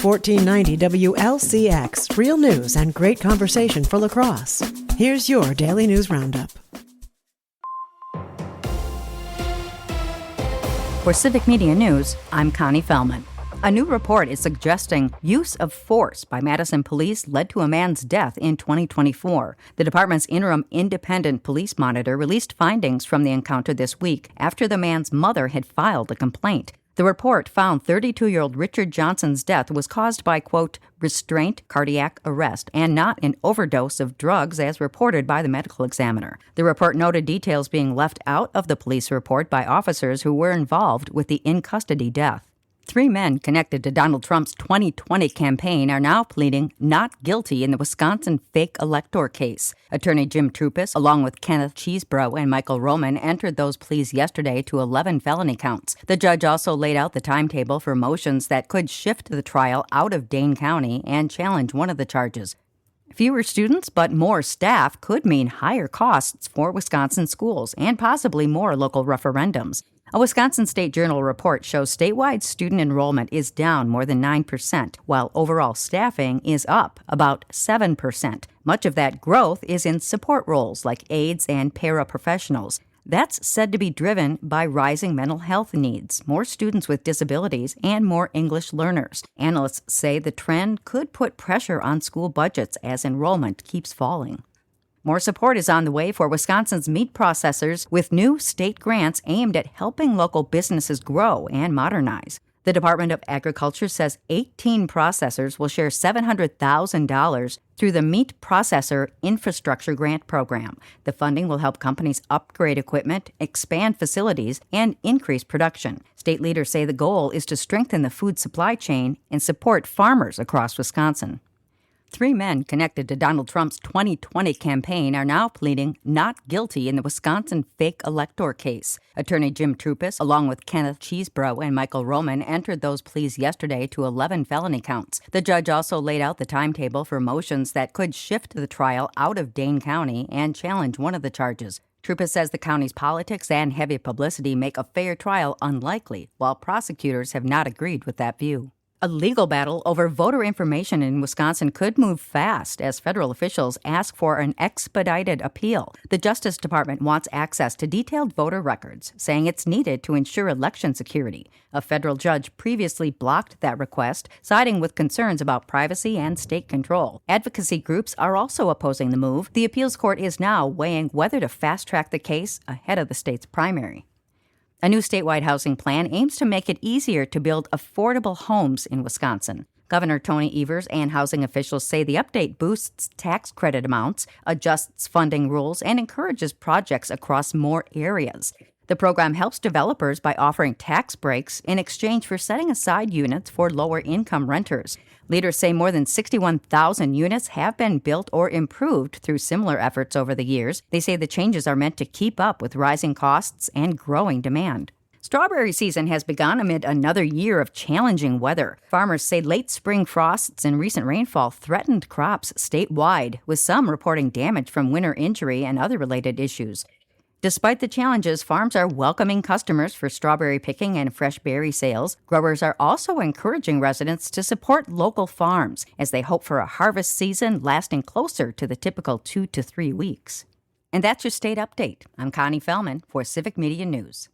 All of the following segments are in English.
1490 WLCX, real news and great conversation for La Crosse. Here's your daily news roundup. For Civic Media News, I'm Connie Fellman. A new report is suggesting use of force by Madison police led to a man's death in 2024. The department's interim independent police monitor released findings from the encounter this week after the man's mother had filed a complaint. The report found 32-year-old Richard Johnson's death was caused by, quote, restraint, cardiac arrest, and not an overdose of drugs as reported by the medical examiner. The report noted details being left out of the police report by officers who were involved with the in-custody death. 3 men connected to Donald Trump's 2020 campaign are now pleading not guilty in the Wisconsin fake elector case. Attorney Jim Trupis, along with Kenneth Cheesebro and Michael Roman, entered those pleas yesterday to 11 felony counts. The judge also laid out the timetable for motions that could shift the trial out of Dane County and challenge one of the charges. Fewer students but more staff could mean higher costs for Wisconsin schools and possibly more local referendums. A Wisconsin State Journal report shows statewide student enrollment is down more than 9%, while overall staffing is up about 7%. Much of that growth is in support roles like aides and paraprofessionals. That's said to be driven by rising mental health needs, more students with disabilities, and more English learners. Analysts say the trend could put pressure on school budgets as enrollment keeps falling. More support is on the way for Wisconsin's meat processors with new state grants aimed at helping local businesses grow and modernize. The Department of Agriculture says 18 processors will share $700,000 through the Meat Processor Infrastructure Grant Program. The funding will help companies upgrade equipment, expand facilities, and increase production. State leaders say the goal is to strengthen the food supply chain and support farmers across Wisconsin. 3 men connected to Donald Trump's 2020 campaign are now pleading not guilty in the Wisconsin fake elector case. Attorney Jim Trupis, along with Kenneth Cheesebro and Michael Roman, entered those pleas yesterday to 11 felony counts. The judge also laid out the timetable for motions that could shift the trial out of Dane County and challenge one of the charges. Trupis says the county's politics and heavy publicity make a fair trial unlikely, while prosecutors have not agreed with that view. A legal battle over voter information in Wisconsin could move fast as federal officials ask for an expedited appeal. The Justice Department wants access to detailed voter records, saying it's needed to ensure election security. A federal judge previously blocked that request, siding with concerns about privacy and state control. Advocacy groups are also opposing the move. The appeals court is now weighing whether to fast-track the case ahead of the state's primary. A new statewide housing plan aims to make it easier to build affordable homes in Wisconsin. Governor Tony Evers and housing officials say the update boosts tax credit amounts, adjusts funding rules, and encourages projects across more areas. The program helps developers by offering tax breaks in exchange for setting aside units for lower-income renters. Leaders say more than 61,000 units have been built or improved through similar efforts over the years. They say the changes are meant to keep up with rising costs and growing demand. Strawberry season has begun amid another year of challenging weather. Farmers say late spring frosts and recent rainfall threatened crops statewide, with some reporting damage from winter injury and other related issues. Despite the challenges, farms are welcoming customers for strawberry picking and fresh berry sales. Growers are also encouraging residents to support local farms as they hope for a harvest season lasting closer to the typical 2 to 3 weeks. And that's your state update. I'm Connie Fellman for Civic Media News.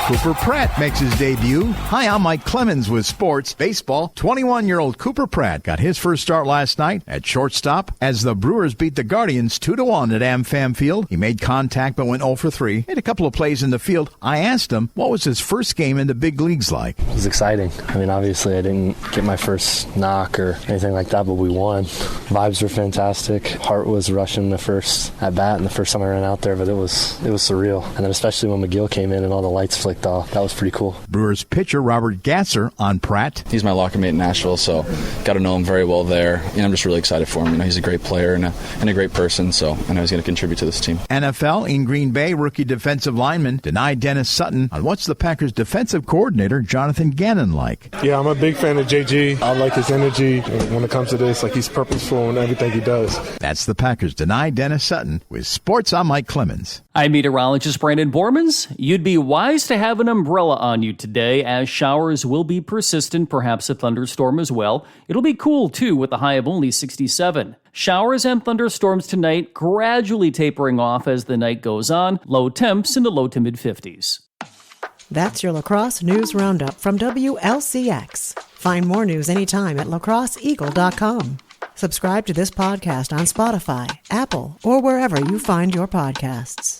Cooper Pratt makes his debut. Hi, I'm Mike Clemens with sports. Baseball, 21-year-old Cooper Pratt got his first start last night at shortstop as the Brewers beat the Guardians 2-1 at AmFam Field. He made contact but went 0 for 3. Made a couple of plays in the field. I asked him what was his first game in the big leagues like. It was exciting. I mean, obviously I didn't get my first knock or anything like that, but we won. Vibes were fantastic. Heart was rushing the first at bat and the first time I ran out there, but it was surreal. And then especially when McGill came in and all the lights flicked off. That was pretty cool. Brewers pitcher Robert Gasser on Pratt. He's my locker mate in Nashville, so got to know him very well there. I'm just really excited for him. He's a great player and a great person, so I know he's going to contribute to this team. NFL in Green Bay, rookie defensive lineman denied Dennis Sutton on what's the Packers defensive coordinator Jonathan Gannon like. Yeah, I'm a big fan of JG. I like his energy when it comes to this. Like, he's purposeful in everything he does. That's the Packers denied Dennis Sutton. With sports, I'm Mike Clemens. I'm meteorologist Brandon Bormans. You'd be wise to have have an umbrella on you today, as showers will be persistent, perhaps a thunderstorm as well. It'll be cool, too, with a high of only 67. Showers and thunderstorms tonight, gradually tapering off as the night goes on. Low temps in the low to mid-50s. That's your La Crosse News Roundup from WLCX. Find more news anytime at lacrosseeagle.com. Subscribe to this podcast on Spotify, Apple, or wherever you find your podcasts.